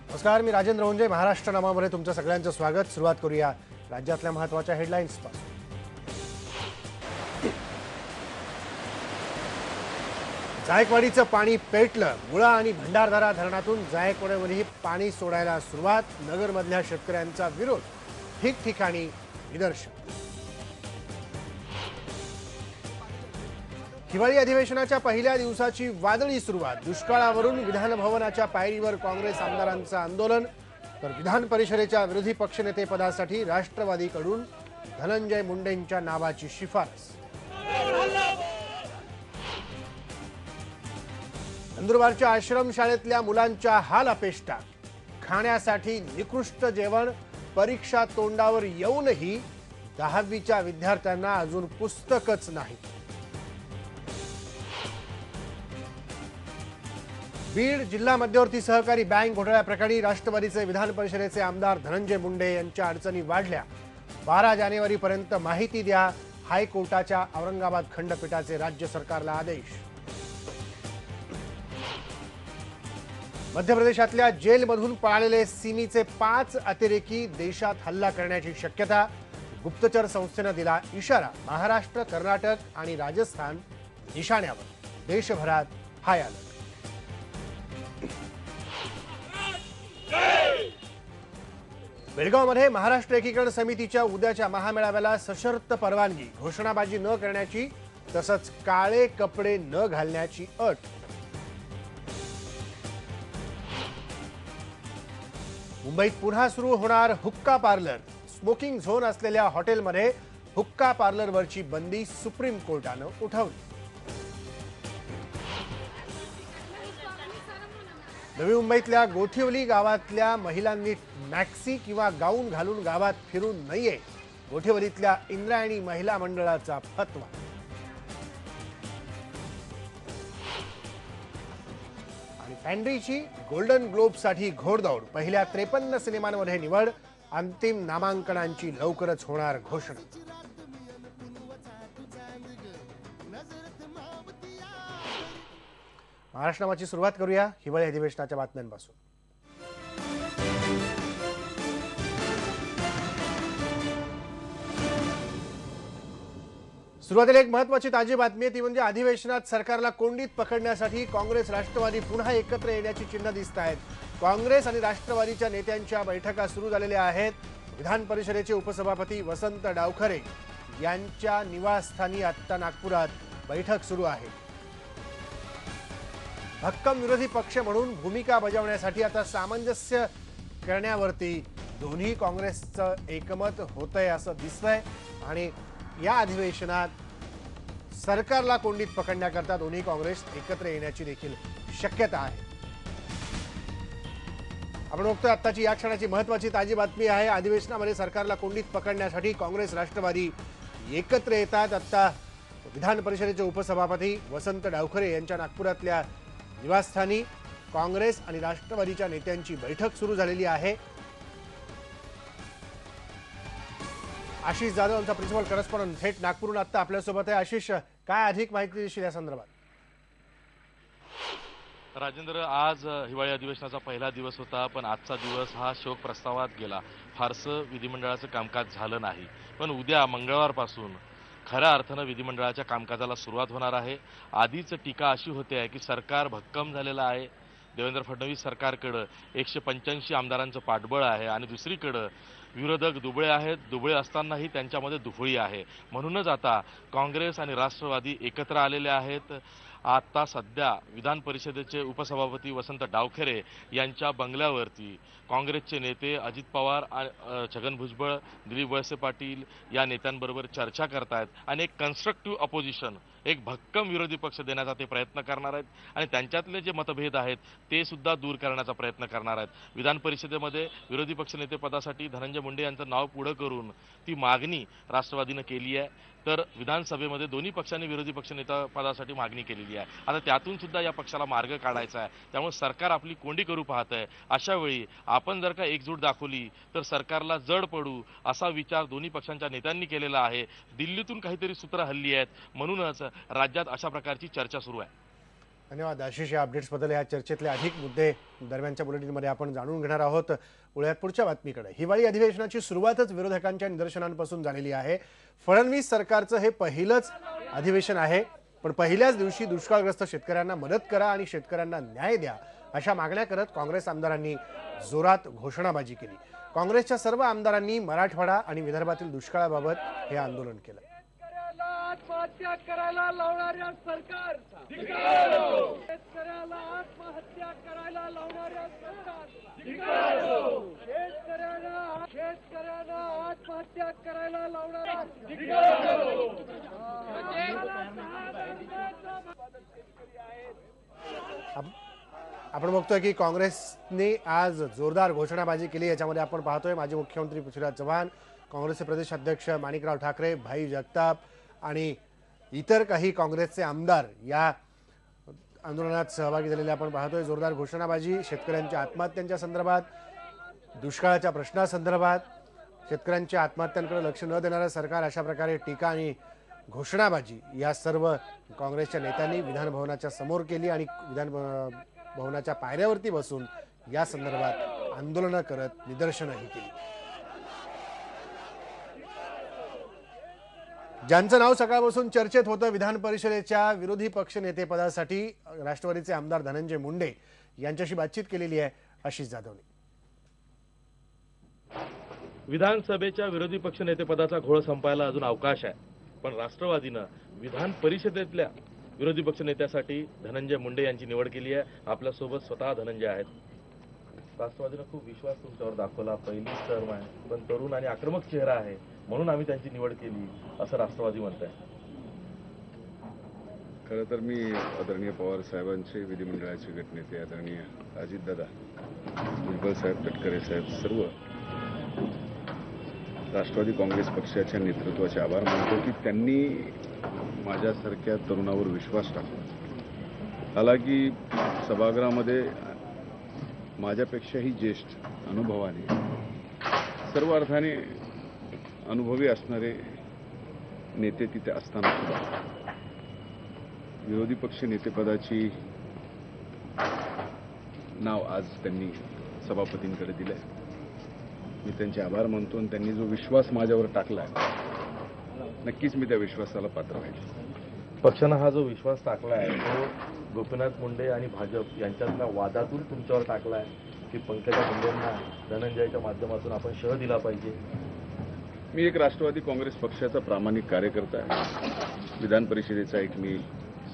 नमस्कार, मी राजेंद्र ओंजे. महाराष्ट्र नामामध्ये तुमचं सगळ्यांचं स्वागत. सुरुवात करूया राज्यातल्या महत्त्वाच्या हेडलाईन्स पासून. जायकवाडीचं पाणी पेटलं. मुळा आणि भंडारदरा धरणातून जायकवाडीवरही पाणी सोडायला सुरुवात. नगरमधल्या शेतकऱ्यांचा विरोध. ठिकठिकाणी निदर्शन. हिवाळी अधिवेशनाच्या पहिल्या दिवसाची वादळी सुरुवात. दुष्काळावरून विधानभवनाच्या पायरीवर काँग्रेस आमदारांचं आंदोलन. तर विधान परिषदेच्या विरोधी पक्षनेतेपदासाठी राष्ट्रवादीकडून धनंजय मुंडेंच्या नावाची शिफारस. नंदुरबारच्या आश्रमशाळेतल्या मुलांच्या हाल अपेष्टा. खाण्यासाठी निकृष्ट जेवण. परीक्षा तोंडावर येऊनही 10वीच्या विद्यार्थ्यांना अजून पुस्तकच नाही. बीड जिल्हा मध्यवर्ती सहकारी बँक घोटाळ्याप्रकरणी राष्ट्रवादीचे विधान परिषदेचे आमदार धनंजय मुंडे यांच्या अडचणी वाढल्या. 12 जानेवारीपर्यंत माहिती द्या. हायकोर्टाच्या औरंगाबाद खंडपीठाचे राज्य सरकारला आदेश. मध्य प्रदेशातल्या जेलमधून पळालेले सिमीचे 5 अतिरेकी देशात हल्ला करण्याची शक्यता. गुप्तचर संस्थेनं दिला इशारा. महाराष्ट्र, कर्नाटक आणि राजस्थान निशाण्यावर. देशभरात हाय अलर्ट. बेळगावमध्ये महाराष्ट्र एकीकरण समितीच्या उद्याच्या महामेळाव्याला सशर्त परवानगी. घोषणाबाजी न करण्याची तसंच काळे कपडे न घालण्याची अट. मुंबईत पुन्हा सुरू होणार हुक्का पार्लर. स्मोकिंग झोन असलेल्या हॉटेलमध्ये हुक्का पार्लरवरची बंदी सुप्रीम कोर्टानं उठवली. नवी मुंबईतल्या गोठिवली गावातल्या महिलांनी मॅक्सी किंवा गाऊन घालून गावात फिरू नये. गोठिवलीतल्या इंद्रायणी महिला मंडळाचा फतवा. आणि फॅन्ड्रीची गोल्डन ग्लोबसाठी घोडदौड. पहिल्या 53 सिनेमांमध्ये निवड. अंतिम नामांकनांची लवकरच होणार घोषणा. महाराष्ट्राची सुरुवात करूया हिवाळी अधिवेशनाच्या बातम्यांपासून. सुरुवातीला एक महत्त्वाची ताजी बातमी आहे. ती म्हणजे अधिवेशनात सरकारला कोंडीत पकडण्यासाठी काँग्रेस राष्ट्रवादी पुन्हा एकत्र येण्याची चिन्ह दिसत आहेत. काँग्रेस आणि राष्ट्रवादीच्या नेत्यांच्या बैठका सुरू झालेल्या आहेत. विधान परिषदेचे उपसभापती वसंत डावखरे यांच्या निवासस्थानी आता नागपुरात बैठक सुरू आहे. भक्कम विरोधी पक्ष म्हणून भूमिका बजावण्यासाठी आता सामंजस्य करण्यावरती दोन्ही काँग्रेसचं एकमत होतंय असं दिसतंय. आणि या अधिवेशनात सरकारला कोंडीत पकडण्याकरता दोन्ही काँग्रेस एकत्र येण्याची देखील शक्यता आहे. आपण बघतोय आत्ताची या क्षणाची महत्त्वाची ताजी बातमी आहे. अधिवेशनामध्ये सरकारला कोंडीत पकडण्यासाठी काँग्रेस राष्ट्रवादी एकत्र येतात. आता विधान परिषदेचे उपसभापती वसंत डावखरे यांच्या नागपुरातल्या निवासस्थानी काँग्रेस आणि राष्ट्रवादीच्या नेत्यांची बैठक सुरू झालेली आहे. आशिष जाधव आमचा प्रिन्सिपल करस्पॉन्डंट थेट नागपूरहून आता आपल्यासोबत आहे. आशिष, काय अधिक माहिती देशील या संदर्भात? राजेंद्र, आज हिवाळी अधिवेशनाचा पहिला दिवस होता, पण आजचा दिवस हा शोक प्रस्तावात गेला. फारसं विधिमंडळाचं कामकाज झालं नाही. पण उद्या मंगळवारपासून खऱ्या अर्थानं विधिमंडळाच्या कामकाजाला सुरुवात होणार आहे. आधीच टीका अशी होते आहे की सरकार भक्कम झालेलं आहे. देवेंद्र फडणवीस सरकारकडं 185 आमदारांचं पाठबळ आहे आणि दुसरीकडं विरोधक दुबळे आहेत. दुबळे असतानाही त्यांच्यामध्ये दुफळी आहे. म्हणूनच आता काँग्रेस आणि राष्ट्रवादी एकत्र आलेले आहेत. आता सध्या विधान परिषदेचे उपसभापती वसंत डावखरे यांच्या बंगल्यावरती काँग्रेसचे नेते अजित पवार, छगन भुजबळ, दिलीप वळसे पाटील या नेत्यांबरोबर चर्चा करतायत आणि एक कन्स्ट्रक्टिव्ह अपोजिशन, एक भक्कम विरोधी पक्ष देण्याचा ते प्रयत्न करणार आहेत आणि त्यांच्यातले जे मतभेद आहेत ते सुद्धा दूर करण्याचा प्रयत्न करणार आहेत. विधान परिषदेमध्ये विरोधी पक्षनेते पदासाठी धनंजय मुंडे यांचं नाव पुढे करून ती मागणी राष्ट्रवादीनं केली आहे. तर विधानसभेमध्ये दोन्ही पक्षांनी विरोधी पक्षनेता पदासाठी मागणी केलेली आहे. आता त्यातून सुद्धा या पक्षाला मार्ग काढायचा आहे. त्यामुळे सरकार आपली कोंडी करू पाहत आहे. अशा वेळी आपण जर का एकजूट दाखवली तर सरकारला जड पडू असा विचार दोन्ही पक्षांच्या नेत्यांनी केलेला आहे. दिल्लीतून काहीतरी सूत्र हल्ली आहेत, म्हणूनच राज्यात अशा प्रकारची चर्चा सुरू आहे. धन्यवाद आशिष. या अपडेट्सबद्दल या चर्चेतले अधिक मुद्दे दरम्यानच्या बुलेटिनमध्ये आपण जाणून घेणार आहोत. वळूयात पुढच्या बातमीकडे. हिवाळी अधिवेशनाची सुरुवातच विरोधकांच्या निदर्शनांपासून झालेली आहे. फडणवीस सरकारचं हे पहिलंच अधिवेशन आहे, पण पहिल्याच दिवशी दुष्काळग्रस्त शेतकऱ्यांना मदत करा आणि शेतकऱ्यांना न्याय द्या अशा मागण्या करत काँग्रेस आमदारांनी जोरात घोषणाबाजी केली. काँग्रेसच्या सर्व आमदारांनी मराठवाडा आणि विदर्भातील दुष्काळाबाबत हे आंदोलन केलं. आत्महत्या करायला लावणाऱ्या सरकार, शेतकऱ्याला आत्महत्या करायला लावणाऱ्या सरकार, शेतकऱ्यांना आत्महत्या करायला लावणाऱ्या आपण बघतोय की काँग्रेसने आज जोरदार घोषणाबाजी केली. याच्यामध्ये आपण पाहतोय माजी मुख्यमंत्री पृथ्वीराज चव्हाण, काँग्रेसचे प्रदेश अध्यक्ष माणिकराव ठाकरे, भाई जगताप आणि इतर काही काँग्रेसचे आमदार या आंदोलनात सहभागी झालेले आपण पाहतोय. जोरदार घोषणाबाजी शेतकऱ्यांच्या आत्महत्यांच्या संदर्भात, दुष्काळाच्या प्रश्नासंदर्भात, शेतकऱ्यांच्या आत्महत्यांकडे लक्ष न देणारं सरकार, अशा प्रकारे टीका आणि घोषणाबाजी या सर्व काँग्रेसच्या नेत्यांनी विधान भवनाच्या समोर केली आणि विधान भवनाच्या पायऱ्यावरती बसून या संदर्भात आंदोलनं करत निदर्शनंही केली. ज्यांचं नाव सकाळपासून चर्चेत होतं, विधान परिषदेच्या विरोधी पक्ष नेतेपदासाठी राष्ट्रवादीचे आमदार धनंजय मुंडे यांच्याशी बातचीत केलेली आहे आशिष जाधवने. विधानसभेच्या विरोधी पक्ष नेतेपदाचा घोळ संपायला अजून अवकाश आहे, पण राष्ट्रवादीनं विधान परिषदेतल्या विरोधी पक्ष नेत्यासाठी धनंजय मुंडे यांची निवड केली आहे. आपल्यासोबत स्वतः धनंजय आहेत. राष्ट्रवादीनं खूप विश्वास तुमच्यावर दाखवला, पहिलीच टर्म आहे, पण तरुण आणि आक्रमक चेहरा आहे म्हणून आम्ही त्यांची निवड केली असं राष्ट्रवादी म्हणत आहे. खरं तर मी आदरणीय पवार साहेबांचे, विधिमंडळाचे गटनेते आदरणीय अजितदादा, भुजबळ साहेब, तटकरे साहेब, सर्व राष्ट्रवादी काँग्रेस पक्षाच्या नेतृत्वाचे आभार मानतो की त्यांनी माझ्यासारख्या तरुणावर विश्वास टाकला. हालाकी सभागृहामध्ये माझ्यापेक्षाही ज्येष्ठ अनुभवाने, सर्व अर्थाने अनुभवी असणारे नेते तिथे असताना सुद्धा विरोधी पक्ष नेतेपदाची नाव आज त्यांनी सभापतींकडे दिलंय. मी त्यांचे आभार मानतो आणि त्यांनी जो विश्वास माझ्यावर टाकलाय, नक्कीच मी त्या विश्वासाला पात्र राहील. पक्षानं हा जो विश्वास टाकलाय तो गोपीनाथ मुंडे आणि भाजप यांच्यातल्या वादातून तुमच्यावर टाकलाय की पंकजा मुंडेंना धनंजयच्या माध्यमातून आपण शह दिला पाहिजे. मी एक राष्ट्रवादी काँग्रेस पक्षाचा प्रामाणिक कार्यकर्ता आहे, विधान परिषदेचा एक मी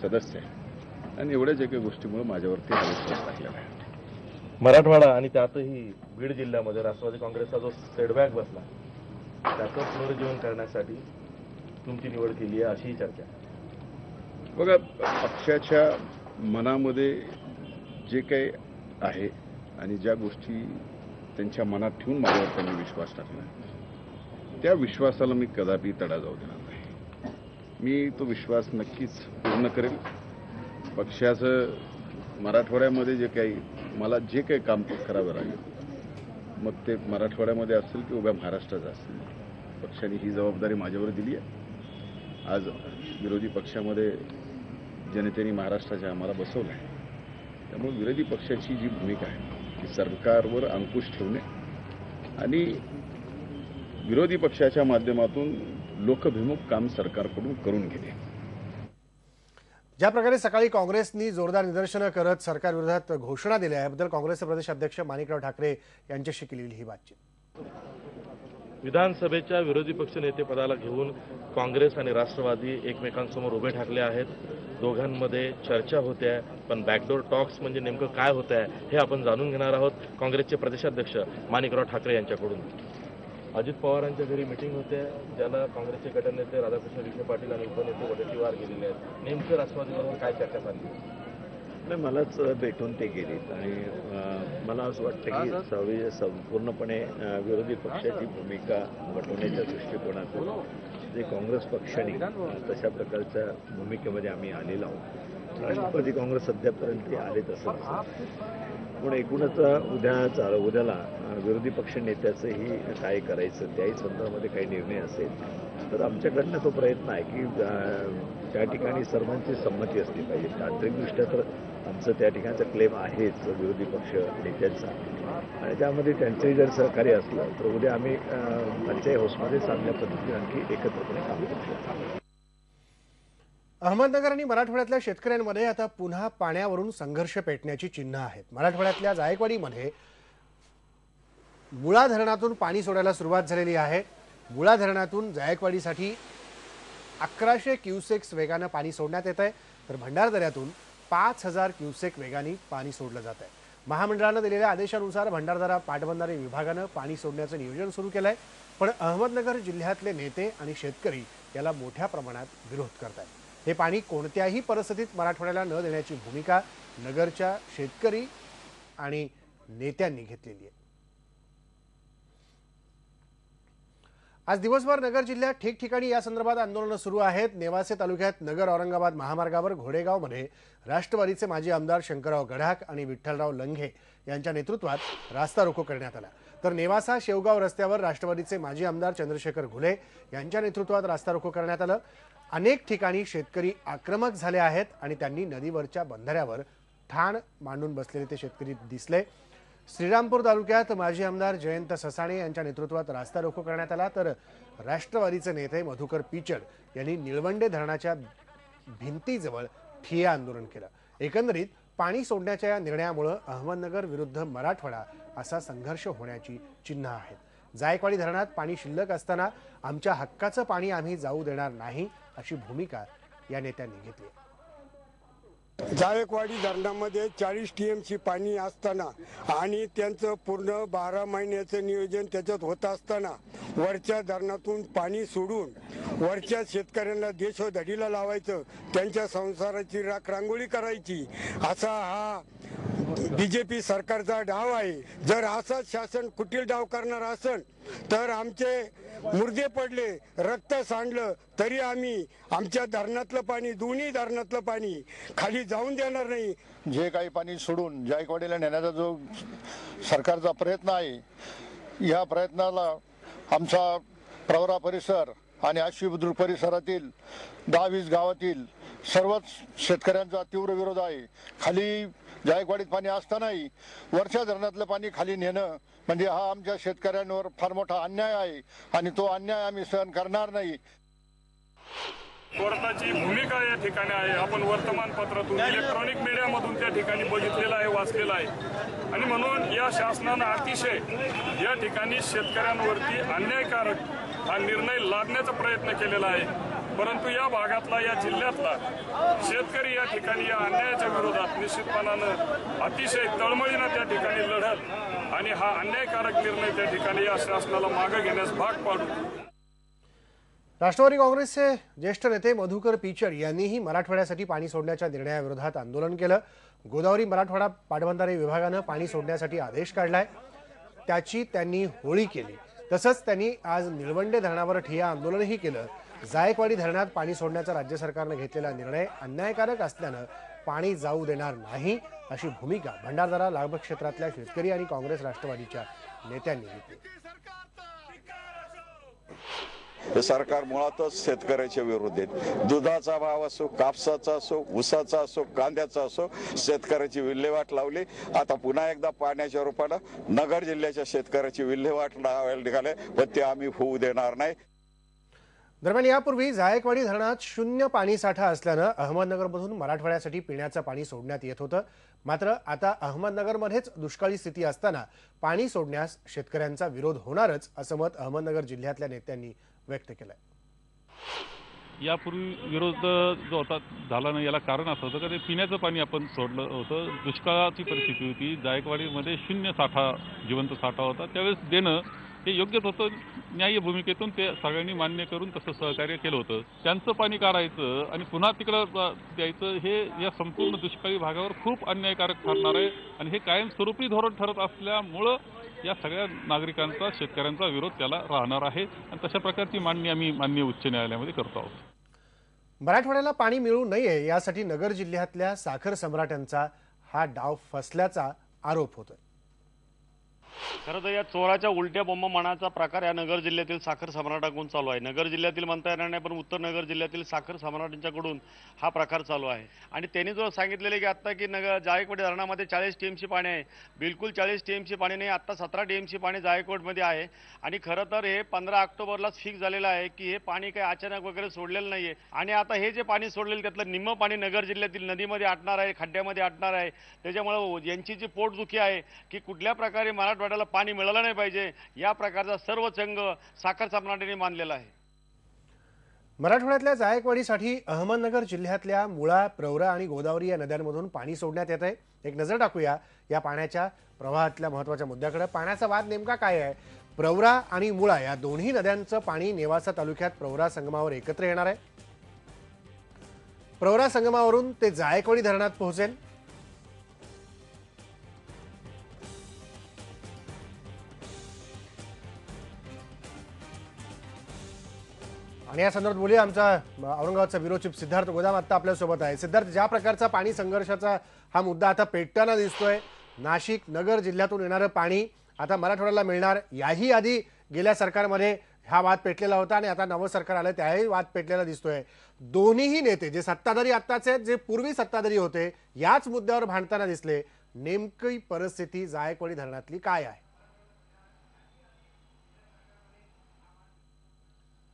सदस्य आहे आणि एवढ्याच एका गोष्टीमुळे माझ्यावरती हा विश्वास टाकलेला आहे. मराठवाडा आणि त्यातही बीड जिल्ह्यामध्ये राष्ट्रवादी काँग्रेसचा जो सेटबॅक बसला त्याचं पुनरुज्जीवन करण्यासाठी तुमची निवड केली आहे अशीही चर्चा आहे. बघा, पक्षाच्या मनामध्ये जे काही आहे आणि ज्या गोष्टी त्यांच्या मनात ठेवून माझ्यावर त्यांनी विश्वास टाकला, त्या विश्वासाला मी कदापि तडा जाऊ देणार नाही. मी तो विश्वास नक्कीच पूर्ण करेल. पक्षाचं मराठवाड्यामध्ये जे काही मला जे काही काम करावं लागेल, मग ते मराठवाड्यामध्ये असेल की उभ्या महाराष्ट्राचं असेल, पक्षाने ही जबाबदारी माझ्यावर दिली आहे. आज विरोधी पक्षामध्ये जनतेने महाराष्ट्राच्या आम्हाला बसवलं आहे. त्यामुळे विरोधी पक्षाची जी भूमिका आहे ती सरकारवर अंकुश ठेवणे आणि विरोधी पक्षाच्या माध्यमातून लोकभिमुख काम सरकारकडून करून घेणे. ज्या प्रकारे सकाळी काँग्रेसनी जोरदार निदर्शनं करत सरकार विरोधात घोषणा दिल्या याबद्दल काँग्रेसचे प्रदेश अध्यक्ष माणिकराव ठाकरे यांच्याशी केलेली ही बातचीत. विधानसभेच्या विरोधी पक्ष नेतेपदाला घेऊन काँग्रेस आणि राष्ट्रवादी एकमेकांसमोर उभे ठाकले आहेत. दोघांमध्ये चर्चा होते आहे, पण बॅकडोर टॉक्स म्हणजे नेमकं काय होत आहे हे आपण जाणून घेणार आहोत काँग्रेसचे प्रदेशाध्यक्ष माणिकराव ठाकरे यांच्याकडून. अजित पवारांच्या घरी मिटिंग होते, ज्याला काँग्रेसचे गटनेते राधाकृष्ण विखे पाटील आणि उपनेते वडेट्टीवार गेलेले आहेत. नेमकं राष्ट्रवादीबरोबर काय चर्चा झाली? नाही, मलाच भेटून ते गेलेत आणि मला असं वाटतं की संपूर्णपणे विरोधी पक्षाची भूमिका वटवण्याच्या दृष्टिकोनातून जे काँग्रेस पक्षाने तशा प्रकारच्या भूमिकेमध्ये आम्ही आलेलो आहोत. राष्ट्रवादी काँग्रेस सध्यापर्यंत आलेच असं पण एकूणच उद्याला विरोधी पक्ष नेत्याचंही काय करायचं त्याही संदर्भामध्ये काही निर्णय असेल तर आमच्याकडनं तो प्रयत्न आहे की त्या ठिकाणी सर्वांची संमती असली पाहिजे. तांत्रिकदृष्ट्या तर आमचं त्या ठिकाणचा क्लेम आहेच विरोधी पक्ष नेत्यांचा, आणि त्यामध्ये त्यांचंही जर सहकार्य असलं तर उद्या आम्ही पंचायत हाऊसमध्ये चांगल्या पद्धतीने आणखी एकत्रपणे काम करू शकतो. अहमदनगर आणि मराठवाड्यातल्या शेतकऱ्यांमध्ये आता पुन्हा पाण्यावरून संघर्ष पेटण्याची चिन्ह आहेत. मराठवाड्यातल्या जायकवाडीमध्ये मुळा धरणातून पाणी सोडायला सुरुवात झालेली आहे. मुळा धरणातून जायकवाडीसाठी 1100 क्युसेक्स वेगानं पाणी सोडण्यात येत आहे, तर भंडारदऱ्यातून 5000 क्युसेक वेगाने पाणी सोडलं जात आहे. महामंडळानं दिलेल्या आदेशानुसार भंडारदरा पाटबंधारे विभागानं पाणी सोडण्याचं नियोजन सुरू केलं आहे, पण अहमदनगर जिल्ह्यातले नेते आणि शेतकरी याला मोठ्या प्रमाणात विरोध करत आहेत. हे पाणी कोणत्याही परिस्थितीत मराठवाड्याला न देण्याची भूमिका नगरच्या शेतकरी आणि नेत्यांनी घेतलेली आहे. आज दिवसभर नगर जिल्ह्यात ठिकठिकाणी या संदर्भात आंदोलनं सुरू आहेत. नेवासे तालुक्यात नगर औरंगाबाद महामार्गावर घोडेगावमध्ये राष्ट्रवादीचे माजी आमदार शंकरराव गडाख आणि विठ्ठलराव लंघे यांच्या नेतृत्वात रास्ता रोको करण्यात आला. तर नेवासा शेवगाव रस्त्यावर राष्ट्रवादीचे माजी आमदार चंद्रशेखर घुले यांच्या नेतृत्वात रास्ता रोको करण्यात आलं. अनेक ठिकाणी शेतकरी आक्रमक झाले आहेत आणि त्यांनी नदीवरच्या बंधाऱ्यावर ठाण मांडून बसलेले ते शेतकरी दिसले. श्रीरामपूर तालुक्यात माजी आमदार जयंत ससाणे यांच्या नेतृत्वात रास्ता रोको करण्यात आला, तर राष्ट्रवादीचे नेते मधुकर पिचड यांनी निळवंडे धरणाच्या भिंतीजवळ ठिय्या आंदोलन केलं. एकंदरीत पाणी सोडण्याच्या या निर्णयामुळे अहमदनगर विरुद्ध मराठवाडा असा संघर्ष होण्याची चिन्ह आहेत. जायकवाडी धरणात पाणी शिल्लक असताना आमच्या हक्काचं पाणी आम्ही जाऊ देणार नाही अशी भूमिका या नेत्यांनी घेतली. जायकवाडी धरणामध्ये 40 TMC पाणी असताना आणि त्यांचं पूर्ण 12 महिन्याचं नियोजन त्याच्यात होत असताना वरच्या धरणातून पाणी सोडून वरच्या शेतकऱ्यांना देशोधडीला लावायचं, त्यांच्या संसाराची राखरांगोळी करायची, असा हा BJP सरकारचा डाव आहे. जर असाच शासन कुटील डाव करणार असेल तर आमचे मुर्दे पडले, रक्त सांडलं तरी आम्ही आमच्या धरणातलं पाणी, दोन्ही धरणातलं पाणी खाली जाऊन देणार नाही. जे काही पाणी सोडून जायकवाडीला नेण्याचा जो सरकारचा प्रयत्न आहे, या प्रयत्नाला आमचा प्रवरा परिसर आणि आश्वी बुद्रुक परिसरातील 10-20 गावातील सर्वच शेतकऱ्यांचा तीव्र विरोध आहे. खाली जायकवाडीत पाणी असतानाही वरच्या धरणातलं पाणी खाली नेणं म्हणजे हा आमच्या शेतकऱ्यांवर फार मोठा अन्याय आहे आणि तो अन्याय आम्ही सहन करणार नाही. कोर्टाची भूमिका या ठिकाणी आहे. आपण वर्तमानपत्रातून, इलेक्ट्रॉनिक मीडियामधून त्या ठिकाणी बघितलेलं आहे, वाचलेलं आहे. आणि म्हणून या शासनानं अतिशय या ठिकाणी शेतकऱ्यांवरती अन्यायकारक हा निर्णय लादण्याचा प्रयत्न केलेला आहे. परंतु या भागातला, या जिल्ह्यातला शेतकरी या ठिकाणी या अन्यायाच्या विरोधात निश्चितपणानं अतिशय तळमळीनं त्या ठिकाणी लढत आणि हा अन्यायकारक निर्णय त्या ठिकाणी या शासनाला मागे घेण्यास भाग पाडू. राष्ट्रवादी काँग्रेसचे ज्येष्ठ नेते मधुकर पिचड यांनीही मराठवाड्यासाठी पाणी सोडण्याच्या निर्णयाविरोधात आंदोलन केलं. गोदावरी मराठवाडा पाटबंधारे विभागानं पाणी सोडण्यासाठी आदेश काढलाय, त्याची त्यांनी होळी केली. तसंच त्यांनी आज निळवंडे धरणावर ठिय्या आंदोलनही केलं. जायकवाडी धरणात पाणी सोडण्याचा राज्य सरकारनं घेतलेला निर्णय अन्यायकारक असल्यानं पाणी जाऊ देणार नाही अशी भूमिका भंडारदरा लाभ क्षेत्रातल्या शेतकरी आणि काँग्रेस राष्ट्रवादीच्या नेत्यांनी घेतली. हे सरकार मुळातच शेतकऱ्याच्या विरोधात आहे. दुधाचा भाव असो, कापसाचा असो, ऊसाचा असो, कांद्याचा असो, शेतकऱ्याची विल्हेवाट लावली. आता पुन्हा एकदा पाण्याच्या रूपानं नगर जिल्ह्याच्या शेतकऱ्याची विल्हेवाट लावायला निघाले, पण ते आम्ही होऊ देणार नाही. दरम्यान यापूर्वी जायकवाडी धरणात 0 पाणी साठा असल्यानं अहमदनगरमधून मराठवाड्यासाठी पिण्याचं पाणी सोडण्यात येत होतं. मात्र आता अहमदनगरमध्येच दुष्काळी स्थिती असताना पाणी सोडण्यास शेतकऱ्यांचा विरोध होणारच असं मत अहमदनगर जिल्ह्यातल्या नेत्यांनी व्यक्त केलंय. यापूर्वी विरोध जो होता झाला नाही, याला कारण असं होतं की पिण्याचं पाणी आपण सोडलं होतं. दुष्काळाची परिस्थिती होती, जायकवाडीमध्ये 0 साठा, जिवंत साठा होता. त्यावेळेस देणं हे योग्यच होतं. न्याय्य भूमिकेतून ते सगळ्यांनी मान्य करून तसं सहकार्य केलं होतं. त्यांचं पाणी काढायचं आणि पुन्हा तिकडं द्यायचं हे या संपूर्ण दुष्काळी भागावर खूप अन्यायकारक ठरणार आहे आणि हे कायमस्वरूपी धोरण ठरत असल्यामुळं या सगळ्या नागरिकांचा, शेतकऱ्यांचा विरोध त्याला राहणार आहे आणि तशा प्रकारची मागणी आम्ही माननीय उच्च न्यायालयामध्ये करतो आहोत. मराठवाड्याला पाणी मिळू नये यासाठी नगर जिल्ह्यातल्या साखर सम्राटांचा हा डाव फसल्याचा आरोप होतोय. खरं तर या चोराच्या उलट्या बोंबा म्हणाचा प्रकार या नगर जिल्ह्यातील साखर सम्राटाकडून चालू आहे. नगर जिल्ह्यातील म्हणता येणार नाही, पण उत्तर नगर जिल्ह्यातील साखर सम्राटांच्याकडून हा प्रकार चालू आहे. आणि त्यांनी जो सांगितलेले की आत्ता की जायकवाडी धरणामध्ये 40 TMC पाणी आहे, बिलकुल 40 TMC पाणी नाही, आत्ता 17 TMC पाणी जायकवाडमध्ये आहे. आणि खरं तर हे 15 ऑक्टोबरलाच फिक्स झालेलं आहे की हे पाणी काही अचानक वगैरे सोडलेलं नाहीये. आणि आता हे जे पाणी सोडलेलं त्यातलं निम्म पाणी नगर जिल्ह्यातील नदीमध्ये अडणार आहे, खड्ड्यामध्ये अडणार आहे. त्याच्यामुळे यांची जी पोटदुखी आहे की कुठल्या प्रकारे मराठवाड्याला पाणी मिळालं नाही पाहिजे, या प्रकारचा सर्व चंग साखर सम्राटांनी मानलेला आहे. मराठवाड्यातल्या जायकवाडीसाठी अहमदनगर जिल्ह्यातल्या मुळा, प्रवरा आणि गोदावरी या नद्यांमधून पाणी सोडण्यात येत आहे. एक नजर टाकूया या पाण्याच्या प्रवाहातल्या महत्त्वाच्या मुद्द्याकडे. पाण्याचा वाद नेमका काय आहे? प्रवरा आणि मुळा या दोन्ही नद्यांचं पाणी नेवासा तालुक्यात प्रवरा संगमावर एकत्र येणार आहे. प्रवरा संगमावरून ते जायकवाडी धरणात पोहोचेल. आणि या संदर्भात बोलूया. आमचा औरंगाबादचा ब्युरो चीफ सिद्धार्थ गोदाम आता आपल्यासोबत आहे. सिद्धार्थ, ज्या प्रकारचा पाणी संघर्षाचा हा मुद्दा आता पेटताना दिसतोय, नाशिक नगर जिल्ह्यातून येणारं पाणी आता मराठवाड्याला मिळणार, याही आधी गेल्या सरकारमध्ये हा वाद पेटलेला होता आणि आता नवं सरकार आलं त्याही वाद पेटलेला दिसतोय. दोन्हीही नेते जे सत्ताधारी आत्ताचे आहेत, जे पूर्वी सत्ताधारी होते, याच मुद्द्यावर भांडताना दिसले. नेमकी परिस्थिती जायकवाडी धरणातली काय आहे?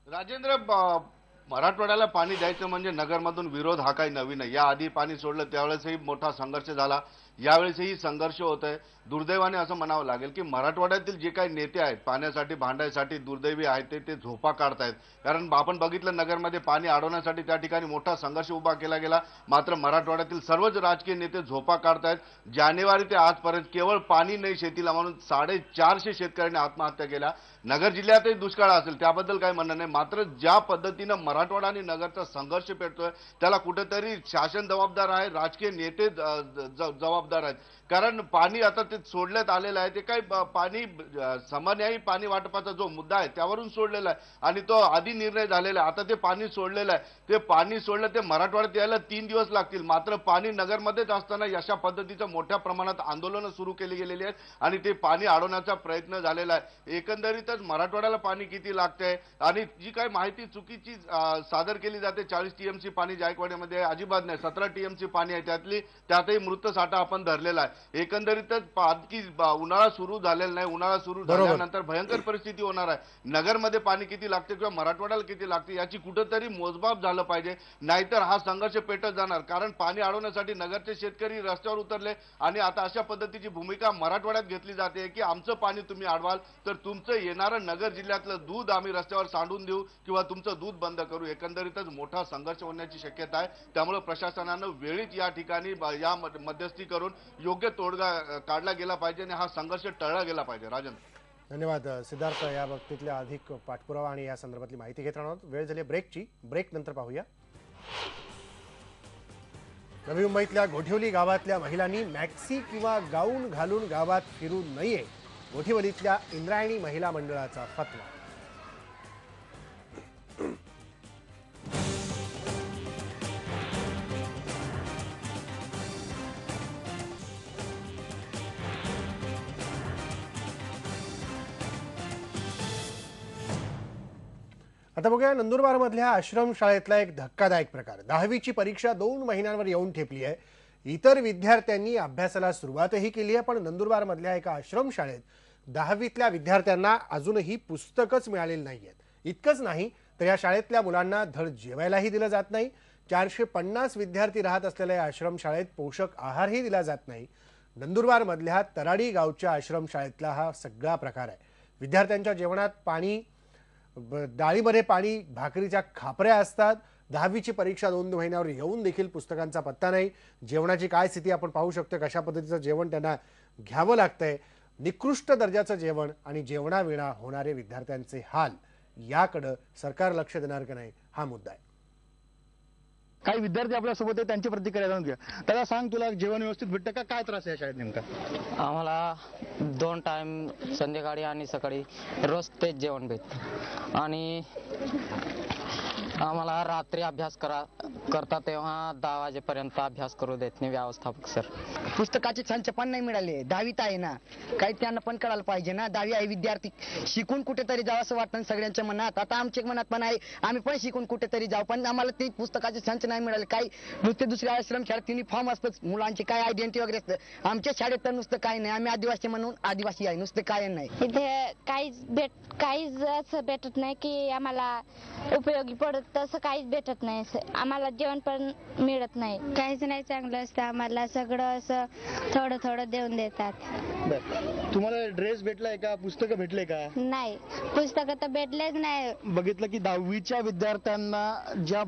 राजेंद्र, मराठवाड्याला पाणी द्यायचं म्हणजे नगरमधून विरोध हा काही नवीन आहे. याआधी पाणी सोडलं त्यावेळेसही मोठा संघर्ष झाला, यावेळेसही संघर्ष होत आहे. दुर्दैवाने असं म्हणावं लागेल की मराठवाड्यातील जे काही नेते आहेत पाण्यासाठी भांडायसाठी दुर्दैवी आहेत ते झोपा काढतायत. कारण आपण बघितलं नगरमध्ये पाणी अडवण्यासाठी त्या ठिकाणी मोठा संघर्ष उभा केला गेला, मात्र मराठवाड्यातील सर्वच राजकीय नेते झोपा काढतायत. जानेवारी ते आजपर्यंत केवळ पाणी नाही शेतीला म्हणून 450 शेतकऱ्यांनी आत्महत्या केल्या. नगर जिल्ह्यातही दुष्काळ असेल त्याबद्दल काही म्हणणं नाही, मात्र ज्या पद्धतीनं मराठवाडा आणि नगरचा संघर्ष पेटतोय त्याला कुठेतरी शासन जबाबदार आहे, राजकीय नेते जबाबदार आहेत. कारण पाणी आता ते सोडण्यात आलेलं आहे, ते काही पाणी समन्यायी पाणी वाटपाचा जो मुद्दा आहे त्यावरून सोडलेला आहे आणि तो आधी निर्णय झालेला आहे. आता ते पाणी सोडलेलं आहे, ते पाणी सोडलं ते मराठवाड्यात यायला 3 दिवस लागतील, मात्र पाणी नगरमध्येच असताना अशा पद्धतीचं मोठ्या प्रमाणात आंदोलनं सुरू केली गेलेली आहेत आणि ते पाणी अडवण्याचा प्रयत्न झालेला आहे. एकंदरीतच मराठवाड्याला पाणी किती लागतंय आणि जी काही माहिती चुकीची सादर केली जाते, 40 TMC पाणी जायकवाडीमध्ये अजिबात नाही, 17 TMC पाणी आहे, त्यातही मृत साठा आपण धरलेला आहे. एकंदरीतच आणखी उन्हाळा सुरू झालेला नाही, उन्हाळा सुरू झाल्यानंतर भयंकर परिस्थिती होणार आहे. नगरमध्ये पाणी किती लागते किंवा मराठवाड्याला किती लागते याची कुठेतरी मोजमाप झालं पाहिजे, नाहीतर हा संघर्ष पेटत जाणार. कारण पाणी अडवण्यासाठी नगरचे शेतकरी रस्त्यावर उतरले आणि आता अशा पद्धतीची भूमिका मराठवाड्यात घेतली जाते की आमचं पाणी तुम्ही अडवाल तर तुमचं येणारं नगर जिल्ह्यातलं दूध आम्ही रस्त्यावर सांडून देऊ किंवा तुमचं दूध बंद करू. एकंदरीतच मोठा संघर्ष होण्याची शक्यता आहे. त्यामुळे प्रशासनानं वेळीच या ठिकाणी या मध्यस्थी करून योग्य तोडगा काढला गेला पाहिजे आणि हा संघर्ष टळला गेला पाहिजे. राजेंद्र, धन्यवाद सिद्धार्थ. या बाबतीतल्या अधिक पाठपुरावा आणि या संदर्भातली माहिती घेत राहणार आहोत. वेळ झाली ब्रेकची, ब्रेक नंतर पाहूया. नवी मुंबईतल्या गोठिवली गावातल्या महिलांनी मॅक्सी किंवा गाऊन घालून गावात फिरू नये, गोठिवलीतल्या इंद्रायणी महिला मंडळाचा फतवा. आता बघूया नंदुरबारमधल्या आश्रमशाळेतला एक धक्कादायक प्रकार. 10वीची परीक्षा 2 महिन्यांवर येऊन ठेपली आहे. इतर विद्यार्थ्यांनी अभ्यासाला सुरुवातही केली आहे, पण नंदुरबारमधल्या एका आश्रमशाळेत 10वीतल्या विद्यार्थ्यांना अजूनही पुस्तकच मिळालेली नाहीयेत. इतकंच नाही तर या शाळेतल्या मुलांना धड जेवायलाही दिलं जात नाही. 450 विद्यार्थी राहत असलेल्या या आश्रमशाळेत पोषक आहारही दिला जात नाही. नंदुरबारमधल्या तराडी गावच्या आश्रमशाळेतला हा सगळा प्रकार आहे. विद्यार्थ्यांच्या जेवणात पाणी, डाळीमध्ये पाणी, भाकरीच्या खापऱ्या असतात. 10वीची परीक्षा 2 महिन्यावर येऊन देखील पुस्तकांचा पत्ता नाही. जेवणाची काय स्थिती आपण पाहू शकतो, कशा पद्धतीचं जेवण त्यांना घ्यावं लागतंय. निकृष्ट दर्जाचं जेवण आणि जेवणाविना होणारे विद्यार्थ्यांचे हाल, याकडे सरकार लक्ष देणार का नाही हा मुद्दा आहे. काही विद्यार्थी आपल्यासोबत आहे, त्यांची प्रतिक्रिया जाणून घ्या. त्याला सांग, तुला जेवण व्यवस्थित भेटतं का? काय त्रास आहे शाळेत नेमका? आम्हाला 2 टाइम संध्याकाळी आणि सकाळी रोज तेच जेवण भेटतं आणि आम्हाला रात्री अभ्यास करता तेव्हा 10 वाजेपर्यंत अभ्यास करू देत नाही व्यवस्थापक सर. पुस्तकाचे संच पण नाही मिळाले. 10वीत आहे ना, काही त्यांना पण कळायला पाहिजे ना. 10वी आहे, विद्यार्थी शिकून कुठेतरी जावं असं वाटतं सगळ्यांच्या मनात. आता आमच्या मनात पण आहे, आम्ही पण शिकून कुठेतरी जाऊ, पण आम्हाला ते पुस्तकाचे संच नाही मिळाले. काही नुसते दुसऱ्या आश्रम शाळेत युनिफॉर्म असतं, मुलांची काय आयडेंटिटी वगैरे असतं. आमच्या शाळेत तर नुसतं काही नाही. आम्ही आदिवासी म्हणून आदिवासी आहे, नुसतं काय नाही. इथे काहीच असं भेटत नाही की आम्हाला उपयोगी पडत, तसं काहीच भेटत नाही. आम्हाला जेवण पण मिळत नाही, काहीच नाही चांगलं असतं. आम्हाला सगळं असं थोडं थोडं देऊन देतात. तुम्हाला ड्रेस भेटलाय का, पुस्तकं भेटले का? नाही, पुस्तकं तर भेटलेच नाही. बघितलं की 10वीच्या विद्यार्थ्यांना ज्या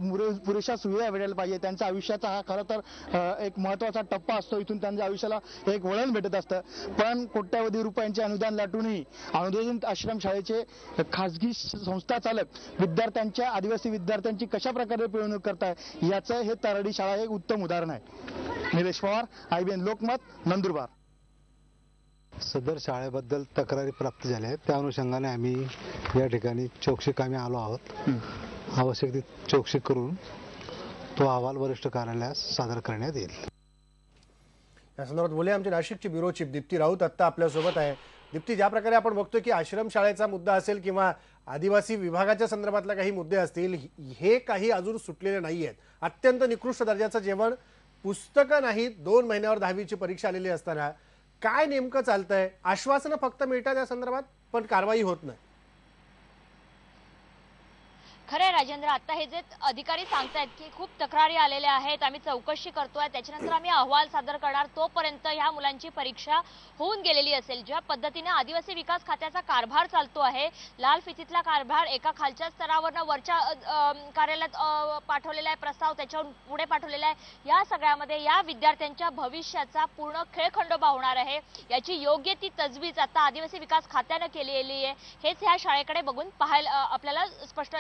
पुरेशा सुविधा भेटायला पाहिजे, त्यांच्या आयुष्याचा हा खरं तर एक महत्वाचा टप्पा असतो. इथून त्यांच्या आयुष्याला एक वळण भेटत असतं. पण कोट्यावधी रुपयांचे अनुदान लाटूनही अनुदानित आश्रमशाळेचे खासगी संस्था चालक विद्यार्थ्यांच्या, आदिवासी विद्यार्थ्यांची कशा प्रकारे पिळवणूक करताय याचं हे तारडी शाळा एक उत्तम उदाहरण आहे. निलेश पवार, IBN लोकमत, नंदुरबार. सदर शाळेबद्दल तक्रारी प्राप्त झाल्या आहेत, त्या अनुषंगाने आम्ही या ठिकाणी चौकशी कामी आलो आहोत. आवश्यक ती चौकशी करून तो अहवाल वरिष्ठ कार्यालयास सादर करण्यात येईल. या संदर्भात बोले आमचे नाशिकचे ब्युरो चीफ दीप्ती राऊत आत्ता आपल्यासोबत आहे. दीप्ती, ज्या प्रकारे आपण बघतोय की आश्रमशाळेचा मुद्दा असेल किंवा आदिवासी विभागाच्या संदर्भातले काही मुद्दे असतील, हे काही अजून सुटलेले नाही आहेत. अत्यंत निकृष्ट दर्जाचं जेवण, पुस्तकं नाहीत, 2 महिन्यावर 10वीची परीक्षा आलेली असताना काय नेमकं चालतंय? आश्वासनं फक्त मिळतात या संदर्भात, पण कारवाई होत नाही. खरे राजेंद्र, आता हे जे अधिकारी सांगतायत की खूप तक्रारी आलेल्या आहेत, आम्ही चौकशी करतोय, त्याच्यानंतर आम्ही अहवाल सादर करणार, तोपर्यंत ह्या मुलांची परीक्षा होऊन गेलेली असेल. ज्या पद्धतीने आदिवासी विकास खात्याचा कारभार चालतो आहे, लाल फितीतला कारभार, एका खालच्या स्तरावरनं वरच्या कार्यालयात पाठवलेला आहे प्रस्ताव, त्याच्यावर पुढे पाठवलेला आहे, या सगळ्यामध्ये या विद्यार्थ्यांच्या भविष्याचा पूर्ण खेळखंडोबा होणार आहे. याची योग्य ती तजवीज आता आदिवासी विकास खात्यानं केलेली आहे. हेच ह्या शाळेकडे बघून पाहायला आपल्याला स्पष्ट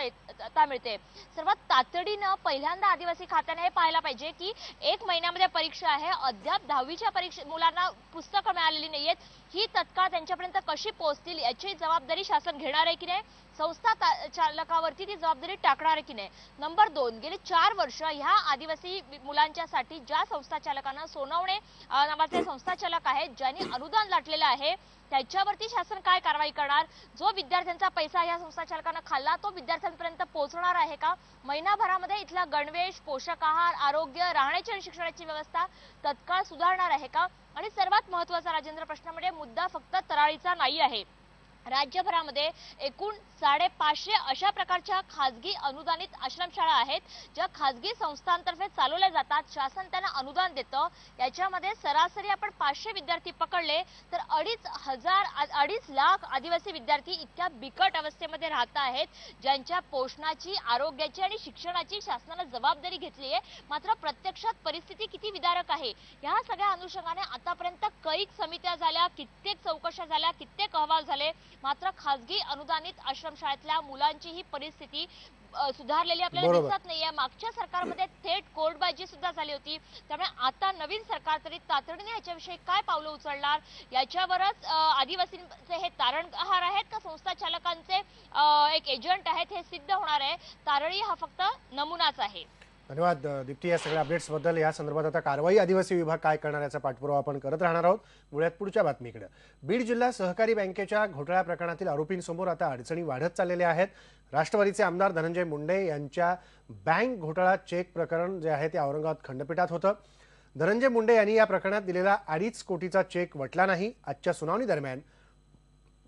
मिळते. सर्वात तातडीनं पहिल्यांदा आदिवासी खात्याने हे पाहायला पाहिजे की 1 महिन्यामध्ये परीक्षा आहे, अद्याप 10वीच्या परीक्षा मुलांना पुस्तकं मिळालेली नाहीयेत. ही तत्काळ त्यांच्यापर्यंत कशी पोहोचतील याची जबाबदारी शासन घेणार आहे की नाही, संस्था चालकावरती ती जबाबदारी टाकणार आहे की नाही. नंबर 2, गेली 4 वर्ष ह्या आदिवासी मुलांच्यासाठी ज्या संस्था चालकांना सोनवणे नावाचे संस्था चालक आहेत, ज्यांनी अनुदान लाटलेलं आहे, त्याच्यावरती शासन काय कारवाई करणार? जो विद्यार्थ्यांचा पैसा या संस्था चालकांना खाल्ला तो विद्यार्थ्यांपर्यंत पोहोचणार आहे का? महिनाभरामध्ये इथला गणवेश, पोषक आहार, आरोग्य, राहण्याची आणि शिक्षणाची व्यवस्था तत्काळ सुधारणार आहे का? आणि सर्वात महत्त्वाचा राजेंद्र प्रश्न म्हणजे मुद्दा फक्त तराळीचा नाही आहे. राज्यभरामध्ये एकूण 550 अशा प्रकारच्या खाजगी अनुदानित आश्रमशाळा आहेत, ज्या खाजगी संस्थांतर्फे चालवल्या जातात. शासन त्यांना अनुदान देतं. याच्यामध्ये सरासरी आपण 500 विद्यार्थी पकडले तर 2.5 लाख आदिवासी विद्यार्थी इतक्या बिकट अवस्थेमध्ये राहत आहेत, ज्यांच्या पोषणाची, आरोग्याची आणि शिक्षणाची शासनाने जबाबदारी घेतली आहे. मात्र प्रत्यक्षात परिस्थिती किती विदारक आहे, या सगळ्या अनुषंगाने आतापर्यंत कैक समित्या झाल्या, कित्येक चौकशा झाल्या, कित्येक अहवाल झाले, मात्र खाजगी अनुदानित आश्रमशाळेतल्या मुलांची ही परिस्थिती सुधारलेली आपल्याला दिसत नाहीये. मागच्या सरकारमध्ये थेट कोर्टबाजी सुद्धा झाली होती. त्यामुळे आता नवीन सरकार तरी तातडीने याच्याविषयी काय पावलं उचलणार, याच्यावरच आदिवासींचे हे तारणहार आहेत का संस्था चालकांचे एक एजंट आहेत हे सिद्ध होणार आहे. तारळी हा फक्त नमुनाच आहे. धन्यवाद दीप्ती या सगळ्या अपडेट्सबद्दल. या संदर्भात आता कारवाई आदिवासी विभाग काय करणार याचा पाठपुरावा आपण करत राहणार आहोत. वळूयात पुढच्या बातमीकडे. बीड जिल्हा सहकारी बँकेच्या घोटाळा प्रकरणातील आरोपींसमोर आता अडचणी वाढत चाललेल्या आहेत. राष्ट्रवादीचे आमदार धनंजय मुंडे यांच्या बँक घोटाळा चेक प्रकरण जे आहे ते औरंगाबाद खंडपीठात होतं. धनंजय मुंडे यांनी या प्रकरणात दिलेला 2.5 कोटीचा चेक वटला नाही. आजच्या सुनावणी दरम्यान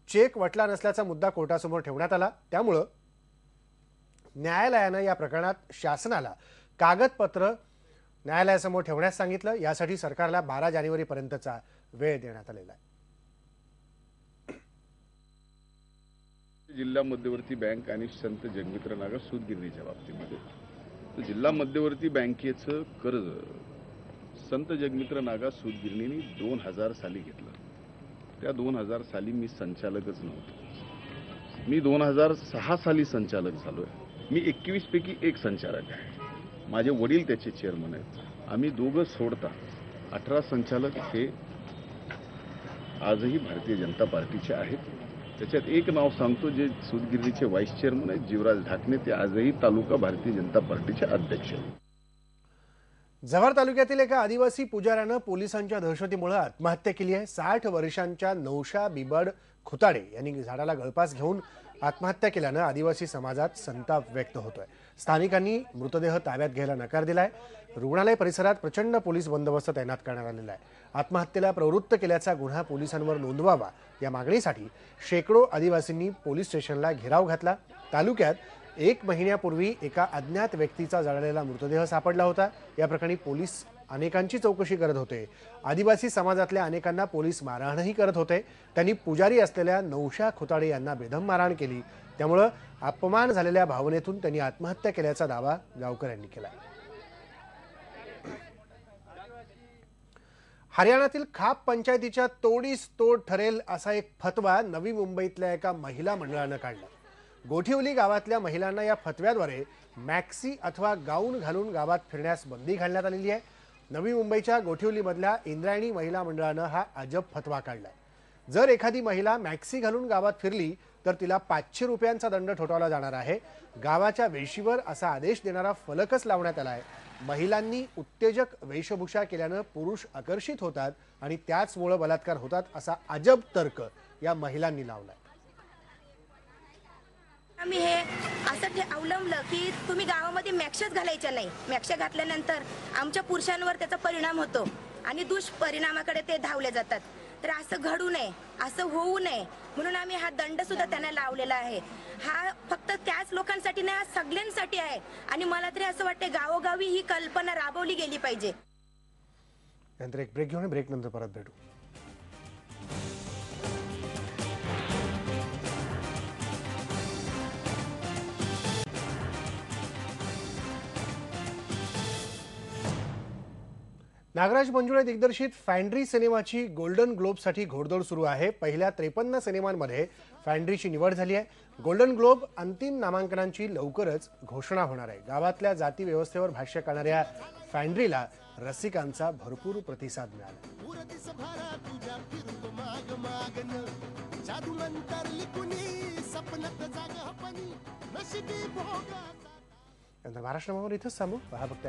चेक वटला नसल्याचा मुद्दा कोर्टासमोर ठेवण्यात आला. त्यामुळं न्यायालयानं या प्रकरणात शासनाला कागदपत्र न्यायालयासमोर ठेवण्यास सांगितलं. यासाठी सरकारला 12 जानेवारीपर्यंतचा वेळ देण्यात आलेला आहे. जिल्हा मध्यवर्ती बँक आणि संत जगमित्र नागा सूतगिरणीच्या बाबतीमध्ये जिल्हा मध्यवर्ती बँकेचं कर्ज संत जगमित्र नागा सूतगिरणीने 2000 साली घेतलं. त्या 2000 साली मी संचालकच नव्हतो. मी 2006 साली संचालक झालोय. मी 21 पैकी एक संचालक आहे. माझे वडील त्याचे चेअरमन आहेत. आम्ही दोघं सोडता 18 संचालक हे आजही भारतीय जनता पार्टीचे आहेत. त्याच्यात एक नाव सांगतो, जे सूतगिरणीचे व्हाईस चेअरमन आहेत जीवराज ढाकणे, ते आजही तालुका भारतीय जनता पार्टीचे अध्यक्ष आहेत. जव्हार तालुक्यातील एका आदिवासी पुजाऱ्यानं पोलिसांच्या दहशतीमुळे आत्महत्या केली आहे. 60 वर्षांच्या नौशा बिबड खुताडे यांनी झाडाला गळफास घेऊन आत्महत्या केल्यानं आदिवासी समाजात संताप व्यक्त होतोय. स्थानिकांनी मृतदेह ताब्यात घ्यायला नकार दिलाय. रुग्णालय परिसरात प्रचंड पोलीस बंदोबस्त तैनात करण्यात आलेला आहे. आत्महत्येला प्रवृत्त केल्याचा गुन्हा पोलिसांवर नोंदवावा या मागणीसाठी शेकडो आदिवासींनी पोलीस स्टेशनला घेराव घातला. तालुक्यात 1 महिन्यापूर्वी एका अज्ञात व्यक्तीचा जळलेला मृतदेह सापडला होता. या प्रकरणी पोलीस अनेकांची चौकशी करत होते. आदिवासी समाजातल्या अनेकांना पोलीस मारहाणही करत होते. त्यांनी पुजारी असलेल्या नौशा खुताडे यांना बेदम मारहाण केली. त्यामुळे अपमान झालेल्या भावनेतून त्यांनी आत्महत्या केल्याचा दावा गावकऱ्यांनी केला. हरियाणातील खाप पंचायतीच्या तोडीस तोड ठरेल असा एक फतवा नवी मुंबईतल्या एका महिला मंडळानं काढला. गोठिवली गावातल्या महिलांना या फतव्याद्वारे मॅक्सी अथवा गाऊन घालून गावात फिरण्यास बंदी घालण्यात आलेली आहे. नवी मुंबईच्या गोठिवलीमधल्या इंद्रायणी महिला मंडळानं हा अजब फतवा काढलाय. जर एखादी महिला मॅक्सी घालून गावात फिरली तर तिला 500 रुपयांचा दंड ठोठावला जाणार आहे. गावाच्या वेशीवर असा आदेश देणारा फलकच लावण्यात आलाय. महिलांनी उत्तेजक वेशभूषा केल्यानं पुरुष आकर्षित होतात आणि त्याचमुळे बलात्कार होतात असा अजब तर्क या महिलांनी लावलाय. आम्ही हे असं अवलंबलं की तुम्ही गावामध्ये मॅक्शच घालायच्या नाही. मॅक्श घातल्यानंतर आमच्या पुरुषांवर त्याचा परिणाम होतो आणि दुष्परिणामाकडे ते धावले जातात. तर असं घडू नये, असं होऊ नये म्हणून आम्ही हा दंड सुद्धा त्यांना लावलेला आहे. हा फक्त त्याच लोकांसाठी नाही, हा सगळ्यांसाठी आहे. आणि मला तरी असं वाटतं गावोगावी ही कल्पना राबवली गेली पाहिजे. नंतर एक ब्रेक घेऊन ब्रेक नंतर परत भेटू. नागराज मंजुळे दिग्दर्शित फॅन्ड्री सिनेमाची गोल्डन ग्लोबसाठी घोडदौड सुरू आहे. पहिल्या 53 सिनेमांमध्ये फॅन्ड्रीची निवड झाली आहे. गोल्डन ग्लोब अंतिम नामांकनांची लवकरच घोषणा होणार आहे. गावातल्या जाती व्यवस्थेवर भाष्य करणाऱ्या फॅन्ड्रीला रसिकांचा भरपूर प्रतिसाद मिळाला. महाराष्ट्र इथंच थांबू. पहा फक्त